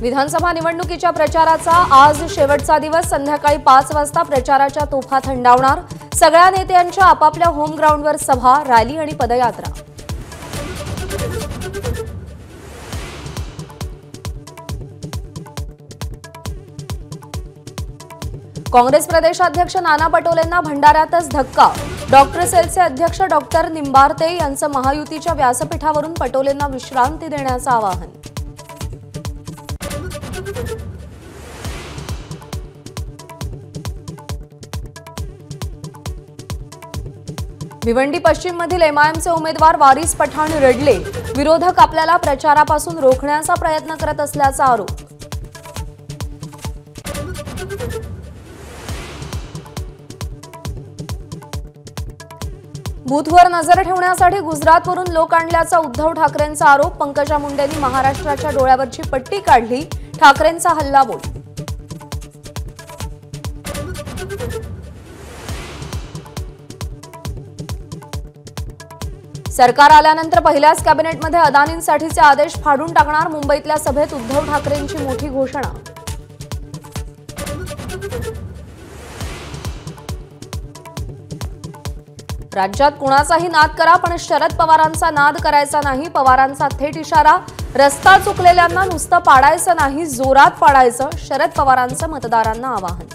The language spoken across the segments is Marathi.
विधानसभा निवडणुकीच्या प्रचाराचा आज शेवटचा दिवस। संध्याकाळी 5 वाजता प्रचाराच्या तोफा थंडावणार। सगळ्या नेत्यांच्या आपापल्या होम ग्राउंडवर सभा, रॅली आणि पदयात्रा। काँग्रेस प्रदेशाध्यक्ष नाना पटोलेंना भंडाऱ्यातच धक्का। डॉक्टर सेलचे अध्यक्ष डॉक्टर निंबारते यांचं महायुतीच्या व्यासपीठावरून पटोलेंना विश्रांती देण्याचं आवाहन। भिवंडी पश्चिम मधील एमआयएमचे उमेदवार वारिस पठाण रडले। विरोधक आपल्याला प्रचारापासून रोखण्याचा प्रयत्न करत असल्याचा आरोप। बूथवर नजर ठेवण्यासाठी गुजरातवरून लोक आणल्याचा उद्धव ठाकरेंचा आरोप। पंकजा मुंडेंनी महाराष्ट्राच्या डोळ्यावरची पट्टी काढली। ठाकरेंचा हल्लाबोल। सरकार आल्यानंतर पहिल्याच कॅबिनेटमध्ये अदानींसाठीचे आदेश फाडून टाकणार। मुंबईतल्या सभेत उद्धव ठाकरेंची मोठी घोषणा। राज्यात कुणाचाही नाद करा पण शरद पवारांचा नाद करायचा नाही। पवारांचा थेट इशारा। रस्ता चुकलेल्यांना नुसतं पाडायचं नाही, जोरात पाडायचं। शरद पवारांचं मतदारांना आवाहन।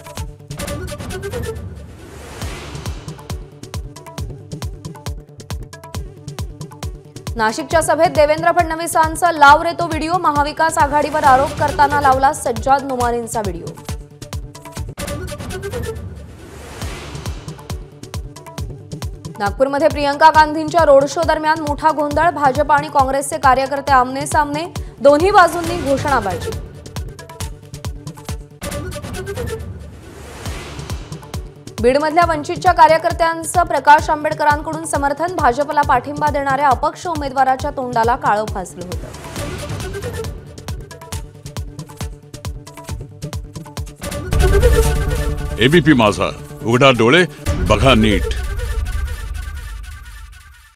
नाशिकच्या सभेत देवेंद्र फडणवीसांचा लाव रे तो व्हिडिओ। महाविकास आघाडीवर आरोप करताना लावला सज्जाद नोमानींचा व्हिडिओ। नागपूरमध्ये प्रियंका गांधींच्या रोड शो दरम्यान मोठा गोंधळ। भाजप आणि काँग्रेसचे कार्यकर्ते आमने सामने। दोन्ही बाजूंनी घोषणाबाजी। बीडमधल्या वंचितच्या कार्यकर्त्यांचं प्रकाश आंबेडकरांकडून समर्थन। भाजपला पाठिंबा देणाऱ्या अपक्ष उमेदवाराच्या तोंडाला काळं फासलं होतं। एबीपी माझा, उघडा डोळे बघा नीट।